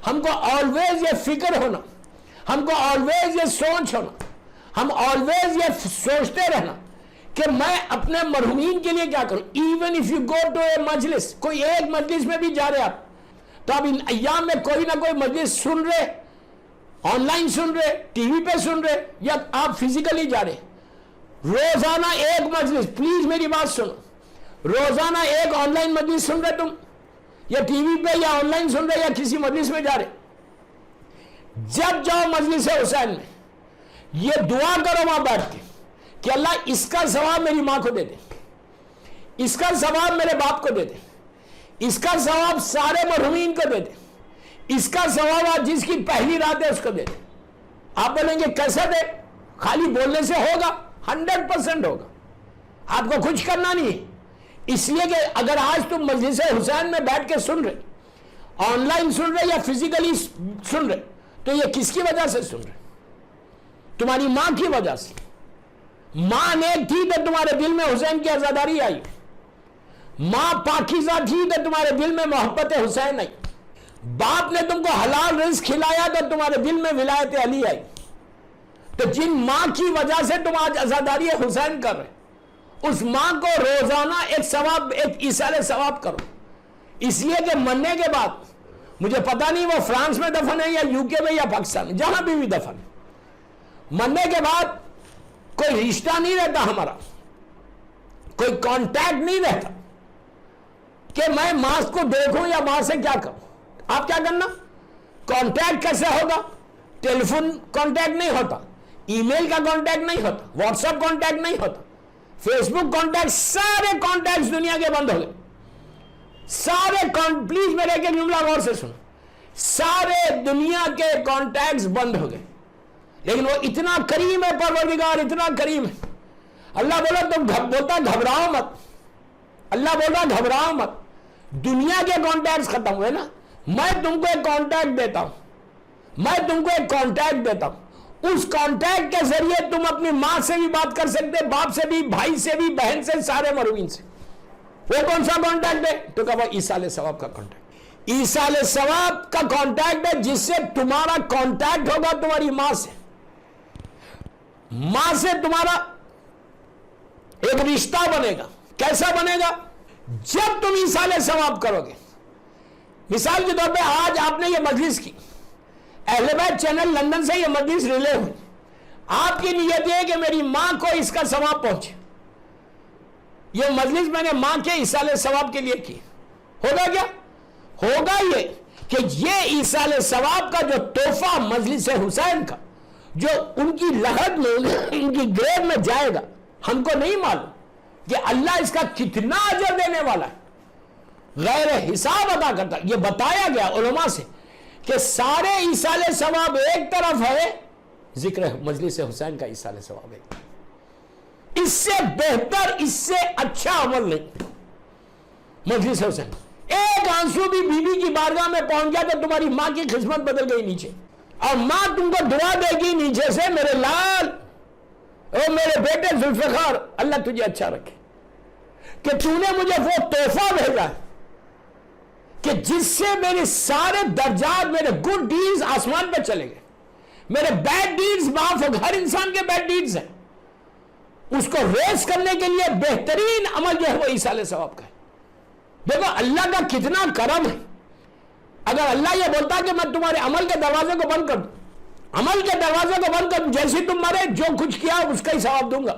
ہم کو آلویز یہ فکر ہونا, ہم کو آلویز یہ سوچ ہونا, ہم آلویز یہ سوچتے رہنا کہ میں اپنے مرحومین کے لیے کیا کروں. Even if you go to a مجلس, کوئی ایک مجلس میں بھی جا رہے آپ, تو اب ان ایام میں کوئی نہ کوئی مجلس سن رہے, آن لائن سن رہے, ٹی وی پہ سن رہے, یا آپ فزیکلی جا رہے, روزانہ ایک مجلس, پلیز میری بات سنو, روزانہ ایک آن لائن مجلس سن رہے تم, یا ٹی وی پہ یا آن لائن سن رہے, یا کسی مجلس میں جا رہے, جب جاؤ مجلس حسین میں یہ دعا کرو وہاں بیٹھ کے کہ اللہ اس کا ثواب میری ماں کو دے دے, اس کا ثواب میرے باپ کو دے دے, اس کا ثواب سارے مرحومین کو دے دے, اس کا ثواب آج جس کی پہلی رات ہے اس کو دے دے. آپ بولیں گے کیسا دے؟ خالی بولنے سے ہوگا؟ 100% ہوگا. آپ کو کچھ کرنا نہیں ہے, اس لیے کہ اگر آج تم مجلس حسین میں بیٹھ کے سن رہے, آن لائن سن رہے یا فزیکلی سن رہے, تو یہ کس کی وجہ سے سن رہے؟ تمہاری ماں کی وجہ سے. ماں نیک تھی تو تمہارے دل میں حسین کی عزاداری آئی, ماں پاکیزہ تھی تو تمہارے دل میں محبت حسین آئی, باپ نے تم کو حلال رزق کھلایا تو تمہارے دل میں ولایت علی آئی. تو جن ماں کی وجہ سے تم آج عزاداری حسین کر رہے, اس ماں کو روزانہ ایک ثواب, ایک ایصال ثواب کرو. اس لیے کہ مرنے کے بعد, مجھے پتا نہیں وہ فرانس میں دفن ہے یا یو کے میں یا پاکستان, جہاں بھی دفن ہے, مرنے کے بعد کوئی رشتہ نہیں رہتا ہمارا, کوئی کانٹیکٹ نہیں رہتا کہ میں ماں کو دیکھوں یا ماں سے کیا کروں. آپ کیا کرنا, کانٹیکٹ کیسے ہوگا؟ ٹیلی فون کانٹیکٹ نہیں ہوتا, ای میل کا کانٹیکٹ نہیں ہوتا, واٹس ایپ کانٹیکٹ نہیں ہوتا, فیس بک کانٹیکٹ, سارے کانٹیکٹ دنیا کے بند ہو گئے. سارے پلیز میرے کے جملہ غور سے سنو, سارے دنیا کے کانٹیکٹس بند ہو گئے. لیکن وہ اتنا کریم ہے پروردگار, اتنا کریم ہے. اللہ بولا تم بولتا گھبراؤ مت, اللہ بولا گھبراؤ مت, دنیا کے کانٹیکٹس ختم ہوئے نا, میں تم کو ایک کانٹیکٹ دیتا ہوں, میں تم کو ایک کانٹیکٹ دیتا ہوں. اس کانٹیکٹ کے ذریعے تم اپنی ماں سے بھی بات کر سکتے, باپ سے بھی, بھائی سے بھی, بہن سے, سارے مرحومین سے. وہ کون سا کانٹیکٹ ہے؟ تو کہا وہ ایصال ثواب کا کانٹیکٹ. ایصال ثواب کا کانٹیکٹ ہے جس سے تمہارا کانٹیکٹ ہوگا تمہاری ماں سے, ماں سے تمہارا ایک رشتہ بنے گا. کیسا بنے گا؟ جب تم ایصال ثواب کرو گے. مثال کے طور پہ آج آپ نے یہ مجلس کی, اہل بیت چینل لندن سے یہ مجلس ریلے ہوئی, آپ کی نیت یہ ہے کہ میری ماں کو اس کا ثواب پہنچے. یہ مجلس میں نے ماں کے ایصال ثواب کے لیے کی. ہوگا کیا؟ ہوگا یہ کہ یہ ایصال ثواب کا جو تحفہ مجلس حسین کا, جو ان کی لحد میں, ان کی گریو میں جائے گا, ہم کو نہیں معلوم کہ اللہ اس کا کتنا اجر دینے والا ہے, غیر حساب ادا کرتا. یہ بتایا گیا علماء سے کہ سارے ایصال ثواب ایک طرف ہے, ذکر مجلس حسین کا ایصال ثواب ہے. اس سے بہتر, اس سے اچھا عمل نہیں. مجلس حسین, ایک آنسو بھی بیوی کی بارگاہ میں پہنچ گیا تو تمہاری ماں کی قسمت بدل گئی نیچے, اور ماں تم کو دعا دے گی نیچے سے, میرے لال, او میرے بیٹے ذوالفقار, اللہ تجھے اچھا رکھے کہ تو نے مجھے وہ تحفہ بھیجا ہے کہ جس سے میرے سارے درجات, میرے گڈ ڈیڈز آسمان پہ چلے گئے, میرے بیڈ ڈیڈز معاف ہو گئے. ہر انسان کے بیڈ ڈیڈز ہیں, اس کو ریس کرنے کے لیے بہترین عمل جو ہے وہ ایصال ثواب کا ہے. دیکھو اللہ کا کتنا کرم ہے. اگر اللہ یہ بولتا کہ میں تمہارے عمل کے دروازے کو بند کر دوں, عمل کے دروازے کو بند کر دوں, جیسے تم مرے جو کچھ کیا اس کا ہی ثواب دوں گا.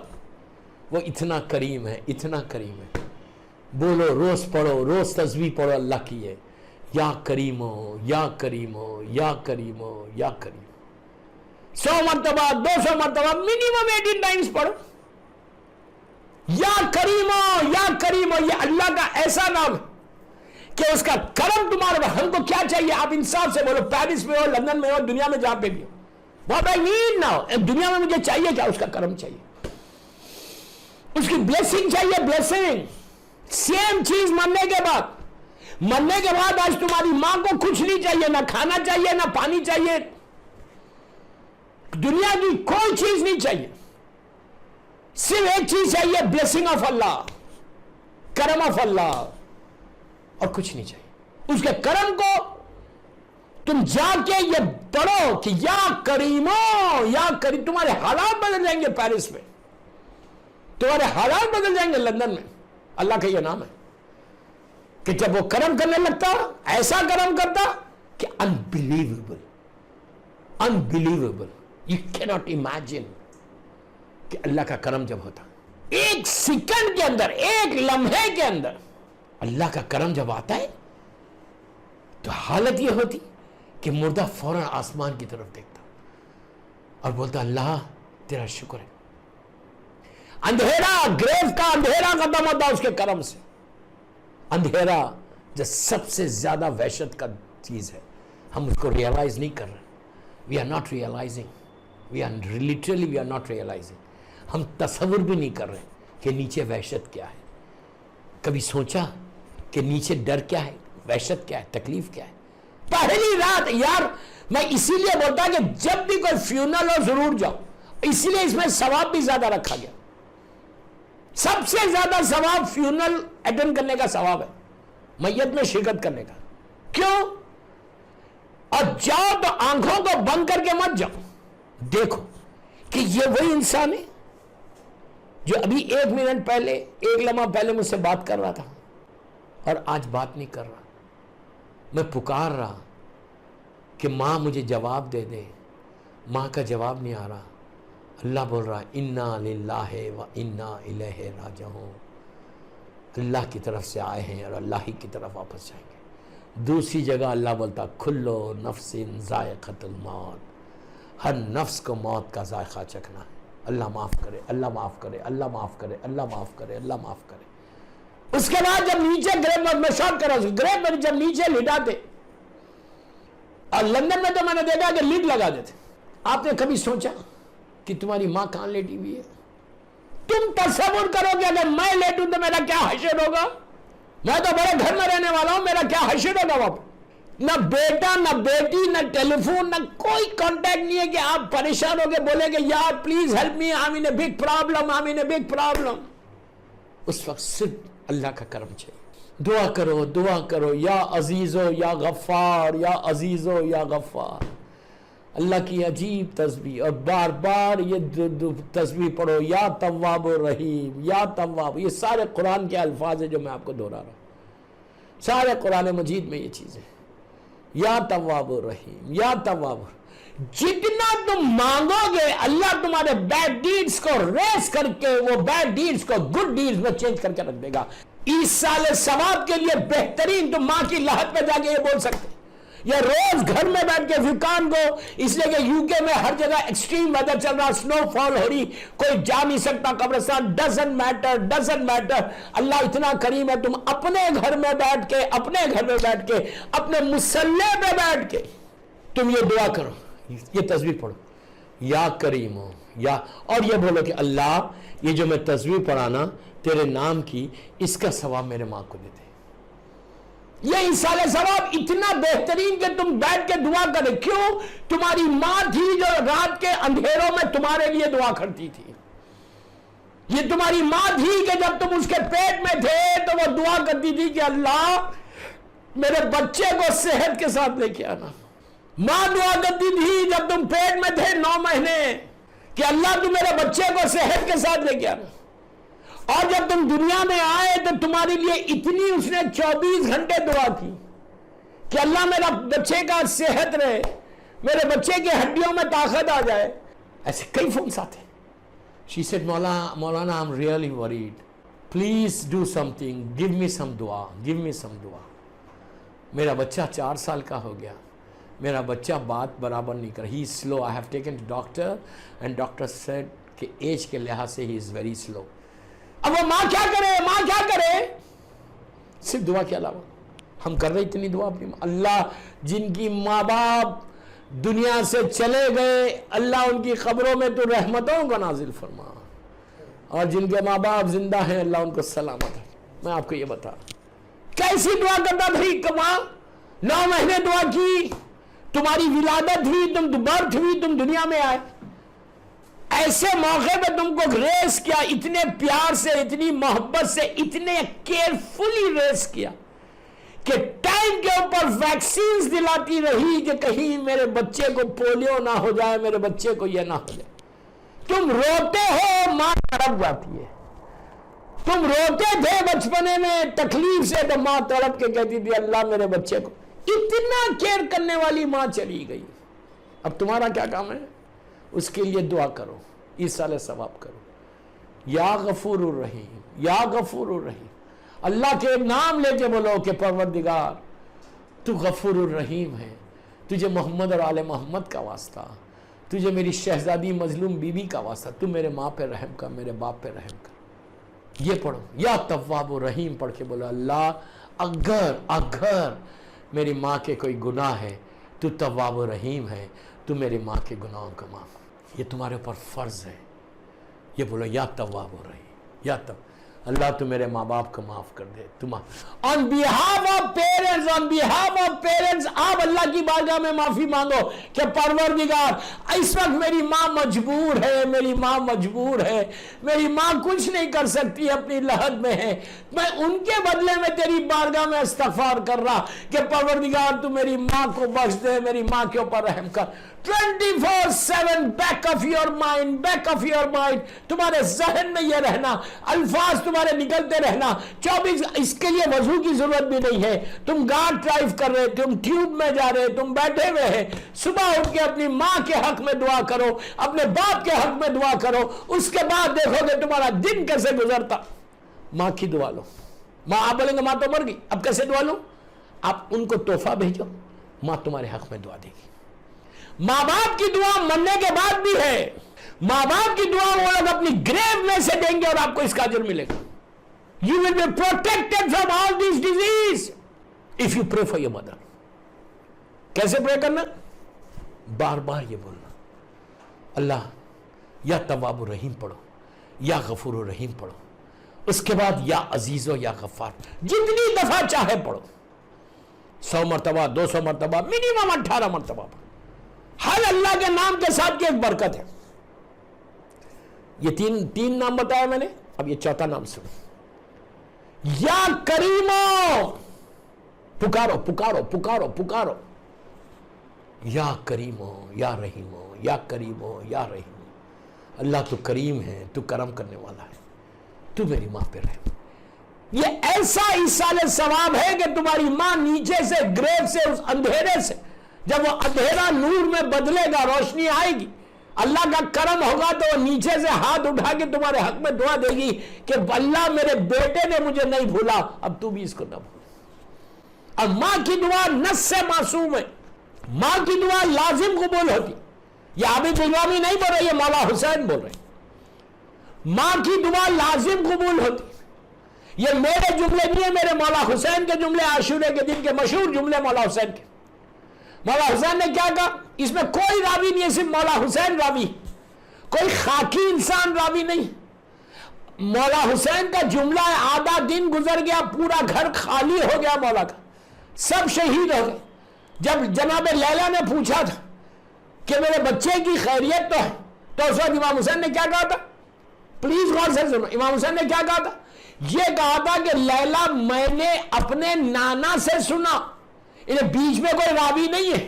وہ اتنا کریم ہے, اتنا کریم ہے. بولو, روز پڑھو, روز تسبیح پڑھو اللہ کی ہے, یا کریم ہو, یا کریم ہو, یا کریم ہو, یا کریم. 100 مرتبہ, 200 مرتبہ, منیمم 18 ٹائمز پڑھو, یا کریم ہو, یا کریم ہو. یہ اللہ کا ایسا نام ہے کہ اس کا کرم تمہارے. ہم کو کیا چاہیے؟ آپ انصاف سے بولو, پیرس میں ہو, لندن میں ہو, دنیا میں جہاں پہ بھی ہو, what I need now, دنیا میں مجھے چاہیے کیا؟ اس کا کرم چاہیے, اس کی بلیسنگ چاہیے, بلیسنگ. سیم چیز مرنے کے بعد. مرنے کے بعد آج تمہاری ماں کو کچھ نہیں چاہیے, نہ کھانا چاہیے, نہ پانی چاہیے, دنیا کی کوئی چیز نہیں چاہیے. صرف ایک چیز چاہیے, بلیسنگ آف اللہ, کرم آف اللہ, اور کچھ نہیں چاہیے. اس کے کرم کو تم جا کے یہ پڑھو کہ یا کریمو یا کریم، تمہارے حالات بدل جائیں گے پیرس میں، تمہارے حالات بدل جائیں گے لندن میں. اللہ کا یہ نام ہے کہ جب وہ کرم کرنے لگتا ایسا کرم کرتا کہ unbelievable. You cannot imagine کہ اللہ کا کرم جب ہوتا، ایک سیکنڈ کے اندر، ایک لمحے کے اندر اللہ کا کرم جب آتا ہے تو حالت یہ ہوتی کہ مردہ فوراً آسمان کی طرف دیکھتا اور بولتا اللہ تیرا شکر ہے. اندھیرا، گریو کا اندھیرا ختم ہوتا اس کے کرم سے. اندھیرا جو سب سے زیادہ وحشت کا چیز ہے، ہم اس کو ریئلائز نہیں کر رہے. We are not realising, literally we are not realising. ہم تصور بھی نہیں کر رہے کہ نیچے وحشت کیا ہے. کبھی سوچا کہ نیچے ڈر کیا ہے، وحشت کیا ہے، تکلیف کیا ہے؟ پہلی رات یار میں اسی لیے بولتا کہ جب بھی کوئی فیونل ہو ضرور جاؤ، اسی لیے اس میں ثواب بھی زیادہ رکھا گیا. سب سے زیادہ ثواب فیونل اٹینڈ کرنے کا ثواب ہے، میت میں شرکت کرنے کا. کیوں؟ اور جاؤ تو آنکھوں کو بند کر کے مت جاؤ، دیکھو کہ یہ وہی انسان ہے جو ابھی 1 منٹ پہلے، 1 لمحہ پہلے مجھ سے بات کر رہا تھا اور آج بات نہیں کر رہا. میں پکار رہا کہ ماں مجھے جواب دے دے، ماں کا جواب نہیں آ رہا. اللہ بول رہا انا للہ و انا الیہ راجعون. اللہ کی طرف سے آئے ہیں اور اللہ ہی کی طرف واپس جائیں گے. دوسری جگہ اللہ بولتا کھلو نفس ذائقۃ الموت، ہر نفس کو موت کا ذائقہ چکھنا ہے. اللہ معاف کرے، اللہ معاف کرے، اللہ معاف کرے، اللہ معاف کرے، اللہ معاف کرے. اس کے بعد جب نیچے گریب میں شاٹ کرا، گریب میں جب نیچے لٹاتے، اور لندن میں تو میں نے دیکھا کہ لٹ لگا دیتے. آپ نے کبھی سوچا کہ تمہاری ماں کہاں لیٹی ہوئی ہے؟ تم تصور کرو کہ اگر میں لیٹوں تو میرا کیا حشر ہوگا. میں تو بڑے گھر میں رہنے والا ہوں، میرا کیا حشر ہوگا وہاں پہ. نہ بیٹا، نہ بیٹی، نہ ٹیلی فون، نہ کوئی کانٹیکٹ نہیں ہے کہ آپ پریشان ہو کے بولیں کہ یار please help me, I am in a big problem, I am in a big problem. اس وقت صرف اللہ کا کرم چاہیے. دعا کرو، دعا کرو، یا عزیزو یا غفار، یا عزیزو یا غفار. اللہ کی عجیب تسبیح، اور بار بار یہ تسبیح پڑھو، یا تواب الرحیم، یا تواب. یہ سارے قرآن کے الفاظ ہیں جو میں آپ کو دہرا رہا ہوں، سارے قرآن مجید میں یہ چیزیں. یا تواب الرحیم، یا تواب. جتنا تم مانگو گے اللہ تمہارے بیڈ ڈیڈز کو ریس کر کے وہ بیڈ ڈیڈز کو گڈ ڈیڈز میں چینج کر کے رکھ دے گا. اس سال ثواب کے لیے بہترین تم ماں کی لاحت میں جا کے یہ بول سکتے. یا روز گھر میں بیٹھ کے فکان کو، اس لیے کہ UK میں ہر جگہ ایکسٹریم ویدر چل رہا، سنو فال ہو رہی، کوئی جا نہیں سکتا قبرستان. Doesn't matter. اللہ اتنا کریم ہے، تم اپنے گھر میں بیٹھ کے اپنے مصلے پہ بیٹھ کے تم یہ دعا کرو، یہ تسبیح پڑھو، یا کریم ہو، یا، اور یہ بولو کہ اللہ یہ جو میں تسبیح پڑھانا تیرے نام کی، اس کا ثواب میرے ماں کو دے دے. یہ انسان ثواب اتنا بہترین کہ تم بیٹھ کے دعا کرے. کیوں؟ تمہاری ماں تھی جو رات کے اندھیروں میں تمہارے لیے دعا کرتی تھی. یہ تمہاری ماں تھی کہ جب تم اس کے پیٹ میں تھے تو وہ دعا کرتی تھی کہ اللہ میرے بچے کو صحت کے ساتھ لے کے آنا. ماں دعا کرتی تھی جب تم پیٹ میں تھے 9 مہینے کہ اللہ تم میرے بچے کو صحت کے ساتھ لے کے آنا. اور جب تم دنیا میں آئے تو تمہارے لیے اتنی اس نے 24 گھنٹے دعا کی کہ اللہ میرا بچے کا صحت رہے، میرے بچے کی ہڈیوں میں طاقت آ جائے. ایسے کئی فونس آتے. She said Maulana I'm really worried, please do something, give me some دعا. میرا بچہ 4 سال کا ہو گیا، میرا بچہ بات برابر نہیں کر، he is slow. I have taken to doctor and doctor said کہ ایج کے لحاظ سے he is very slow. اب وہ ماں کیا کرے؟ صرف دعا کے علاوہ ہم کر رہے اتنی دعا اپنی ماں. اللہ جن کی ماں باپ دنیا سے چلے گئے، اللہ ان کی قبروں میں تو رحمتوں کو نازل فرما، اور جن کے ماں باپ زندہ ہیں اللہ ان کو سلامت ہے. میں آپ کو یہ بتا کیسی دعا کرتا تھا. ماں 9 مہینے دعا کی، تمہاری ولادت ہوئی، تم برتھ ہوئی، تم دنیا میں آئے. ایسے موقع پہ تم کو ریس کیا، اتنے پیار سے، اتنی محبت سے، اتنے کیئرفلی ریس کیا کہ ٹائم کے اوپر ویکسینز دلاتی رہی کہ کہیں میرے بچے کو پولیو نہ ہو جائے، میرے بچے کو یہ نہ ہو جائے. تم روتے ہو، ماں تڑپ جاتی ہے. تم روتے تھے بچپنے میں تکلیف سے تو ماں تڑپ کے کہتی تھی اللہ میرے بچے کو. اتنا کیئر کرنے والی ماں چلی گئی. اب تمہارا کیا کام ہے؟ اس کے لیے دعا کرو، ایصال ثواب کرو. یا غفور الرحیم، یا غفور الرحیم. اللہ کے نام لے کے بولو کہ پروردگار تو غفور الرحیم ہے، تجھے محمد اور آل محمد کا واسطہ، تجھے میری شہزادی مظلوم بی بی کا واسطہ، تو میرے ماں پہ رحم کر، میرے باپ پہ رحم کر. یہ پڑھو. یا تواب الرحیم پڑھ کے بولو اللہ اگر میری ماں کے کوئی گناہ ہے تو تواب الرحیم ہے، تو میری ماں کے گناہوں کو معاف. یہ تمہارے اوپر فرض ہے. یہ بولو یا تواب الرحیم، یا اللہ تو میرے ماں باپ کو معاف کر دے. آن بیہاف آف پیرنٹس آپ اللہ کی بارگاہ میں معافی مانگو کہ پروردگار اس وقت میری ماں مجبور ہے، میری ماں مجبور ہے، میری ماں کچھ نہیں کر سکتی، اپنی لحد میں ہے. میں ان کے بدلے میں تیری بارگاہ میں استغفار کر رہا کہ پروردگار تو میری ماں کو بخش دے، میری ماں کے اوپر رحم کر. 24/7 بیک آف یور مائنڈ تمہارے ذہن میں یہ رہنا، الفاظ تمہارے نکلتے رہنا 24. اس کے لیے وضو کی ضرورت بھی نہیں ہے. تم گاڑی ڈرائیو کر رہے، تم ٹیوب میں جا رہے، تم بیٹھے ہوئے ہیں، صبح اٹھ کے اپنی ماں کے حق میں دعا کرو، اپنے باپ کے حق میں دعا کرو. اس کے بعد دیکھو گے تمہارا دن کیسے گزرتا. ماں کی دعا لو. ماں آپ بولیں گے ماں تو مر گئی، اب کیسے دعا لو؟ آپ ان کو تحفہ بھیجو، ماں تمہارے حق میں دعا دے گی. ماں باپ کی دعا مرنے کے بعد بھی ہے. ماں باپ کی دعا وہ لوگ اپنی گریو میں سے دیں گے اور آپ کو اس کا اجر ملے گا. You will be protected from all these disease if you pray for your mother. کیسے پرے کرنا؟ بار بار یہ بولنا اللہ یا تواب الرحیم پڑھو، یا غفور الرحیم پڑھو. اس کے بعد یا عزیز و یا غفار جتنی دفعہ چاہے پڑھو. 100 مرتبہ، 200 مرتبہ، منیمم 18 مرتبہ پڑھو. ہر اللہ کے نام کے ساتھ کی ایک برکت ہے. یہ تین نام بتایا میں نے، اب یہ چوتھا نام سنو. یا کریمو، پکارو پکارو پکارو پکارو. یا کریمو یا رحیمو، یا کریمو یا رحیمو. اللہ تو کریم ہے، تو کرم کرنے والا ہے، تو میری ماں پہ رحم. یہ ایسا ایصال ثواب ہے کہ تمہاری ماں نیچے سے گریو سے اس اندھیرے سے جب وہ اندھیرا نور میں بدلے گا، روشنی آئے گی، اللہ کا کرم ہوگا تو وہ نیچے سے ہاتھ اٹھا کے تمہارے حق میں دعا دے گی کہ اللہ میرے بیٹے نے مجھے نہیں بھولا، اب تو بھی اس کو نہ بھول. اور ماں کی دعا نص سے معصوم ہے. ماں کی دعا لازم قبول ہوتی. یہ عابد الوامی نہیں بول رہے، یہ مولا حسین بول رہے ہیں. ماں کی دعا لازم قبول ہوتی. یہ میرے جملے نہیں ہیں، میرے مولا حسین کے جملے، عاشورے کے دن کے مشہور جملے مولا حسین کے. مولا حسین نے کیا کہا؟ اس میں کوئی راوی نہیں ہے، صرف مولا حسین راوی، کوئی خاکی انسان راوی نہیں. مولا حسین کا جملہ ہے آدھا دن گزر گیا، پورا گھر خالی ہو گیا مولا کا، سب شہید ہو گئے. جب جناب لیلا نے پوچھا تھا کہ میرے بچے کی خیریت تو ہے، تو اس وقت امام حسین نے کیا کہا تھا؟ پلیز غور سے سنو. امام حسین نے کیا کہا تھا؟ یہ کہا تھا کہ لیلا میں نے اپنے نانا سے سنا. بیچ میں کوئی راوی نہیں ہے،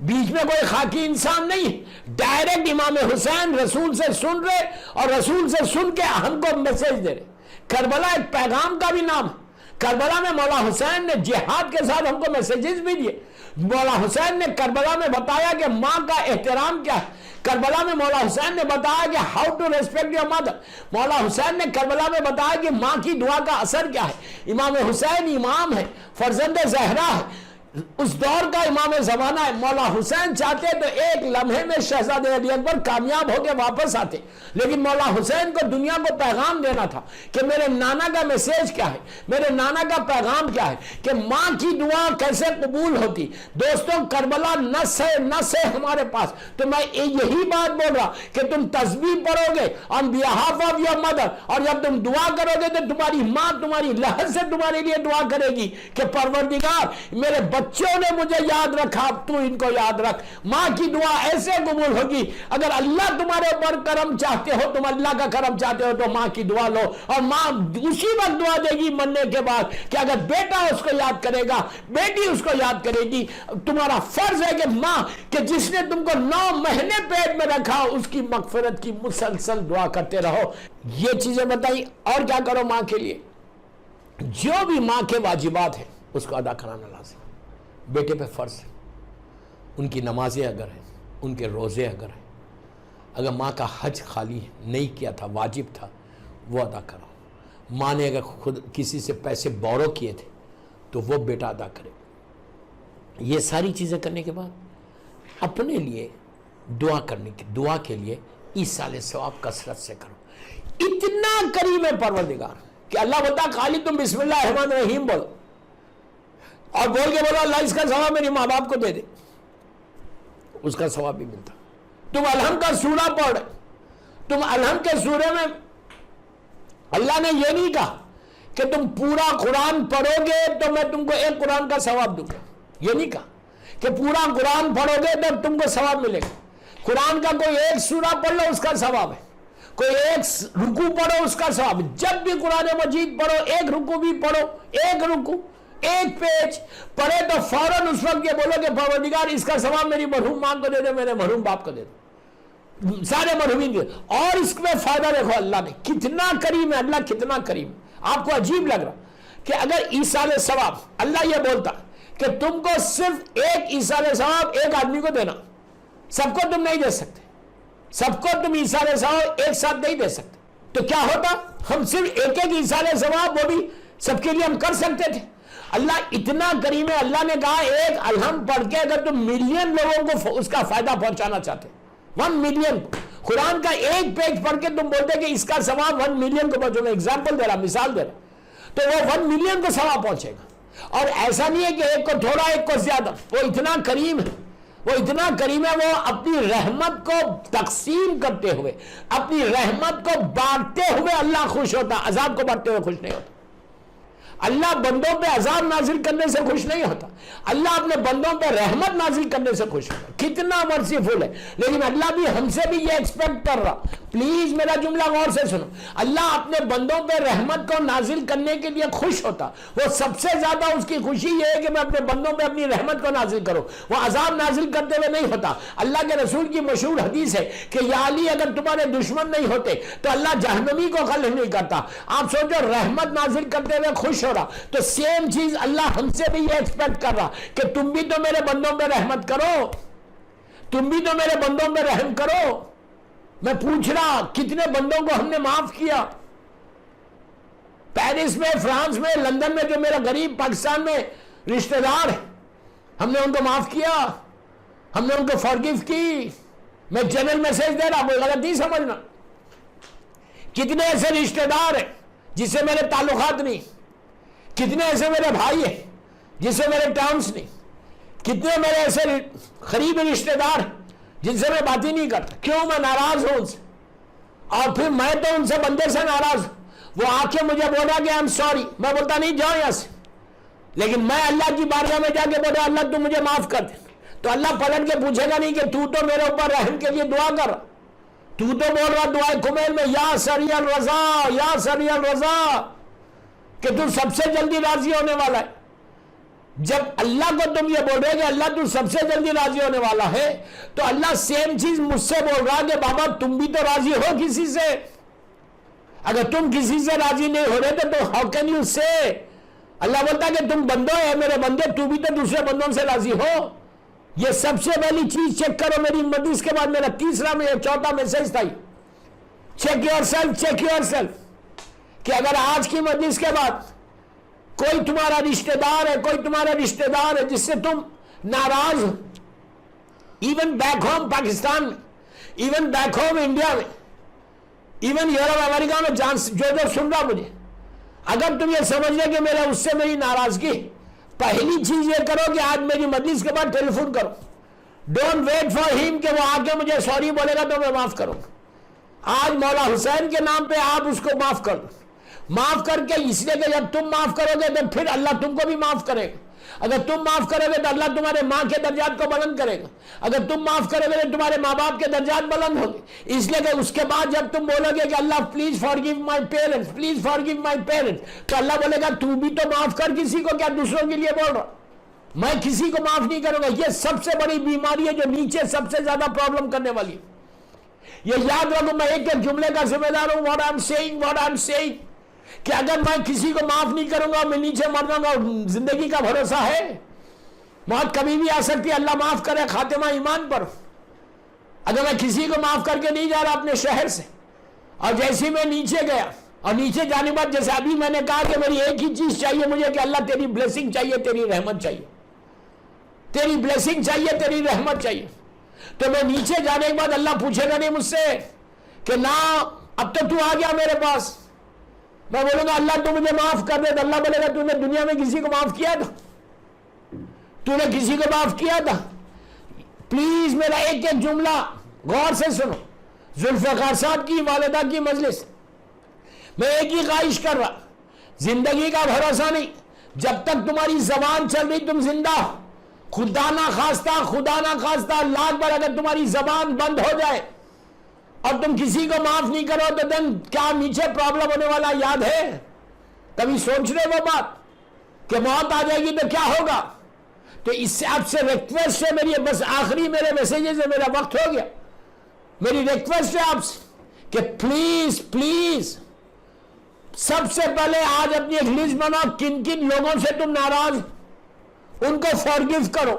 بیچ میں کوئی خاکی انسان نہیں ہے. ڈائریکٹ امام حسین رسول سے سن رہے اور رسول سے سن کے ہم کو میسج دے رہے. کربلا ایک پیغام کا بھی نام ہے. کربلا میں مولا حسین نے جہاد کے ساتھ ہم کو میسیجز بھی دیے. مولا حسین نے کربلا میں بتایا کہ ماں کا احترام کیا ہے. کربلا میں مولا حسین نے بتایا کہ how to respect your mother. مولا حسین نے کربلا میں بتایا کہ ماں کی دعا کا اثر کیا ہے. امام حسین امام ہے، فرزند زہرا ہے، اس دور کا امام زمانہ ہے. مولا حسین چاہتے تو ایک لمحے میں شہزادے علی اکبر کامیاب ہو کے واپس آتے، لیکن مولا حسین کو دنیا کو پیغام دینا تھا کہ میرے نانا کا میسیج کیا ہے، میرے نانا کا پیغام کیا ہے، کہ ماں کی دعا کیسے قبول ہوتی. دوستوں کربلا نص ہے ہمارے پاس. تو میں یہی بات بول رہا کہ تم تسبیح پڑھو گے on behalf of your mother، اور جب تم دعا کرو گے تو تمہاری ماں تمہاری لحظ سے تمہارے لیے دعا کرے گی کہ پروردگار میرے بچوں نے مجھے یاد رکھا، اب تو ان کو یاد رکھ۔ ماں کی دعا ایسے قبول ہوگی، اگر اللہ تمہارے اوپر کرم چاہتے ہو، تم اللہ کا کرم چاہتے ہو تو ماں کی دعا لو، اور ماں اسی وقت دعا دے گی مرنے کے بعد کہ اگر بیٹا اس کو یاد کرے گا، بیٹی اس کو یاد کرے گی۔ تمہارا فرض ہے کہ ماں کہ جس نے تم کو 9 مہینے پیٹ میں رکھا، اس کی مغفرت کی مسلسل دعا کرتے رہو۔ یہ چیزیں بتائی، اور کیا کرو ماں کے لیے؟ جو بھی ماں کے واجبات ہیں اس کو ادا کرانا لازم ہے۔ بیٹے پہ فرض ہے، ان کی نمازیں اگر ہیں، ان کے روزے اگر ہیں، اگر ماں کا حج خالی نہیں کیا تھا، واجب تھا، وہ ادا کرو۔ ماں نے اگر خود کسی سے پیسے بورو کیے تھے تو وہ بیٹا ادا کرے۔ یہ ساری چیزیں کرنے کے بعد اپنے لیے دعا کرنے کی، دعا کے لیے ایصال ثواب کثرت سے کرو۔ اتنا کریم ہے پروردگار کہ اللہ بولتا خالی تم بسم اللہ الرحمن الرحیم بولو، اور بول کے بولو اللہ اس کا ثواب میری ماں باپ کو دے دے، اس کا ثواب بھی ملتا۔ تم الحمد کا سورہ پڑھ، تم الحمد کے سورے میں اللہ نے یہ نہیں کہا کہ تم پورا قرآن پڑھو گے تو میں تم کو ایک قرآن کا ثواب دوں گا، یہ نہیں کہا کہ پورا قرآن پڑھو گے تو تم کو ثواب ملے گا۔ قرآن کا کوئی ایک سورہ پڑھ لو اس کا ثواب ہے، کوئی ایک رکوع پڑھو اس کا ثواب ہے۔ جب بھی قرآن مجید پڑھو، ایک رکوع بھی پڑھو، ایک رکوع، ایک پیج پڑھے تو فوراً اس وقت یہ بولو کہ پروردگار اس کا ثواب میری مرحوم ماں کو دے دے، میرے مرحوم باپ کو دے دے، سارے مرحومین دے۔ اور اس میں فائدہ دیکھو، اللہ نے کتنا کریم ہے، اللہ کتنا کریم ہے۔ آپ کو عجیب لگ رہا کہ اگر ایصال ثواب اللہ یہ بولتا کہ تم کو صرف ایک ایصال ثواب ایک آدمی کو دینا، سب کو تم نہیں دے سکتے، سب کو تم ایصال ثواب ایک ساتھ نہیں دے سکتے، تو کیا ہوتا؟ ہم صرف ایک ایک ایصال ثواب وہ بھی سب کے لیے ہم کر سکتے تھے۔ اللہ اتنا کریم ہے، اللہ نے کہا ایک الحمد پڑھ کے اگر تم ملین لوگوں کو اس کا فائدہ پہنچانا چاہتے، 1 ملین، قرآن کا ایک پیج پڑھ کے تم بولتے کہ اس کا ثواب 1 ملین کو پہنچو، میں ایگزامپل دے رہا، مثال دے رہا، تو وہ 1 ملین کو ثواب پہنچے گا۔ اور ایسا نہیں ہے کہ ایک کو تھوڑا ایک کو زیادہ، وہ اتنا کریم ہے، وہ اتنا کریم ہے، وہ اپنی رحمت کو تقسیم کرتے ہوئے، اپنی رحمت کو بانٹتے ہوئے اللہ خوش ہوتا، عذاب کو بانٹتے ہوئے خوش نہیں ہوتا۔ اللہ بندوں پہ عذاب نازل کرنے سے خوش نہیں ہوتا، اللہ اپنے بندوں پہ رحمت نازل کرنے سے خوش ہوتا، کتنا مرسیفل ہے۔ لیکن اللہ بھی ہم سے بھی یہ ایکسپیکٹ کر رہا، پلیز میرا جملہ غور سے سنو، اللہ اپنے بندوں پہ رحمت کو نازل کرنے کے لیے خوش ہوتا، وہ سب سے زیادہ اس کی خوشی یہ ہے کہ میں اپنے بندوں پہ اپنی رحمت کو نازل کروں، وہ عذاب نازل کرتے ہوئے نہیں ہوتا۔ اللہ کے رسول کی مشہور حدیث ہے کہ یا علی اگر تمہارے دشمن نہیں ہوتے تو اللہ جہنمی کو خلع نہیں کرتا۔ آپ سوچو رحمت نازل کرتے ہوئے خوش ہو رہا، تو سیم چیز اللہ ہم سے بھی یہ ایکسپیکٹ کر رہا کہ تم بھی تو میرے بندوں پہ رحمت کرو، تم بھی تو میرے بندوں پہ رحم کرو۔ میں پوچھ رہا کتنے بندوں کو ہم نے معاف کیا؟ پیرس میں، فرانس میں، لندن میں جو میرا غریب پاکستان میں رشتہ دار ہیں، ہم نے ان کو معاف کیا، ہم نے ان کو فارگیو کی۔ میں جنرل میسج دے رہا، کوئی غلط نہیں سمجھنا۔ کتنے ایسے رشتہ دار ہیں جس سے میرے تعلقات نہیں، کتنے ایسے میرے بھائی ہیں جس سے میرے ٹرمز نہیں، کتنے میرے ایسے قریبی رشتہ دار ہیں جن سے میں بات ہی نہیں کرتا، کیوں؟ میں ناراض ہوں ان سے، اور پھر میں تو ان سے بندے سے ناراض ہوں۔ وہ آ کے مجھے بولا کہ I'm sorry، میں بولتا نہیں جاؤ یہاں سے، لیکن میں اللہ کی بارگاہ میں جا کے بولا اللہ تو مجھے معاف کر دے، تو اللہ پلٹ کے پوچھے گا نہیں کہ تو تو میرے اوپر رحم کے لیے دعا کر رہا، تو بول رہا دعائے کمیل میں یا سری الرضا، یا سری الرضا، کہ تو سب سے جلدی راضی ہونے والا ہے۔ جب اللہ کو تم یہ بول رہے کہ اللہ تو سب سے جلدی راضی ہونے والا ہے، تو اللہ سیم چیز مجھ سے بول رہا کہ بابا تم بھی تو راضی ہو کسی سے۔ اگر تم کسی سے راضی نہیں ہو رہے تو ہاؤ کین یو سے؟ اللہ بولتا کہ تم بندو ہے میرے بندے، تو بھی تو دوسرے بندوں سے راضی ہو۔ یہ سب سے پہلی چیز چیک کرو میری مجلس کے بعد میرا تیسرا میں چوتھا میسج تھا، check your self, check your self, کہ اگر آج کی مجلس کے بعد کوئی تمہارا رشتہ دار ہے، کوئی تمہارا رشتہ دار ہے جس سے تم ناراض ہو، ایون بیک ہوم پاکستان میں، ایون بیک ہوم انڈیا میں، ایون یورپ امریکہ میں، جو سن رہا مجھے، اگر تم یہ سمجھ لے کہ میرا اس سے میری ناراضگی، پہلی چیز یہ کرو کہ آج میری مجلس کے بعد ٹیلی فون کرو، ڈونٹ ویٹ فار ہیم کہ وہ آ کے مجھے سوری بولے گا تو میں معاف کروں گا۔ آج مولا حسین کے نام پہ آپ اس کو معاف کر دو، معاف کر کے، اس لیے کہ جب تم معاف کرو گے تو پھر اللہ تم کو بھی معاف کرے گا۔ اگر تم معاف کرو گے تو اللہ تمہارے ماں کے درجات کو بلند کرے گا. اگر تم معاف کرو گے تو تمہارے ماں باپ کے درجات بلند ہوں گے. اس لیے کہ اس کے بعد جب تم بولو گے کہ Allah please forgive my parents, please forgive my parents, تو اللہ بولے گا تو بھی تو معاف کر کسی کو، کیا دوسروں کے لیے بول رہا؟ میں کسی کو معاف نہیں کروں گا. یہ سب سے بڑی بیماری ہے جو نیچے سب سے زیادہ پرابلم کرنے والی ہے. یہ یاد رکھو، میں ایک جملے کا ذمہ دار ہوں. what I'm saying کہ اگر میں کسی کو معاف نہیں کروں گا میں نیچے مر جاؤں گا. زندگی کا بھروسہ ہے؟ موت کبھی بھی آ سکتی ہے. اللہ معاف کرے، خاتمہ ایمان پر. اگر میں کسی کو معاف کر کے نہیں جا رہا اپنے شہر سے، اور جیسے میں نیچے گیا، اور نیچے جانے بعد جیسے ابھی میں نے کہا کہ میری ایک ہی چیز چاہیے مجھے کہ اللہ تیری بلیسنگ چاہیے، تیری رحمت چاہیے، تیری بلیسنگ چاہیے، تیری رحمت چاہیے. تو میں نیچے جانے کے بعد اللہ پوچھے گا نہیں مجھ سے کہ نہ اب تو آ گیا میرے پاس. میں بولوں گا اللہ تو مجھے معاف کر دے. تو اللہ بولے گا تو نے دنیا میں کسی کو معاف کیا تھا؟ تو نے کسی کو معاف کیا تھا؟ پلیز میرا ایک ایک جملہ غور سے سنو. ذوالفقار صاحب کی والدہ کی مجلس میں ایک ہی خواہش کر رہا، زندگی کا بھروسہ نہیں. جب تک تمہاری زبان چل رہی تم زندہ. خدا نہ خواستہ لاکھ بار اگر تمہاری زبان بند ہو جائے اور تم کسی کو معاف نہیں کرو تو دن کیا نیچے پرابلم ہونے والا یاد ہے؟ کبھی سوچ رہے وہ بات کہ موت آ جائے گی تو کیا ہوگا؟ تو اس سے آپ سے ریکویسٹ ہے میری، بس آخری میرے میسیجز ہے، میرا وقت ہو گیا. میری ریکویسٹ ہے آپ سے کہ پلیز سب سے پہلے آج اپنی ایک لسٹ بناؤ کن کن لوگوں سے تم ناراض، ان کو فارگیو کرو،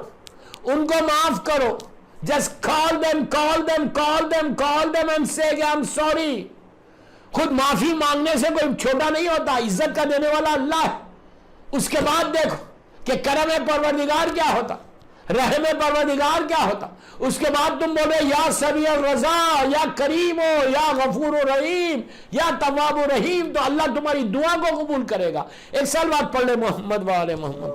ان کو معاف کرو. Just call them and say I'm sorry. خود معافی مانگنے سے کوئی چھوٹا نہیں ہوتا. عزت کا دینے والا اللہ ہے. اس کے بعد دیکھو کہ کرم پروردگار کیا ہوتا، رحم پروردگار کیا ہوتا. اس کے بعد تم بولے یا سمیع الرضا، یا کریم ہو، یا غفور و رحیم، یا تواب و رحیم، تو اللہ تمہاری دعا کو قبول کرے گا. ایک سال بعد پڑھ لے محمد و آل محمد.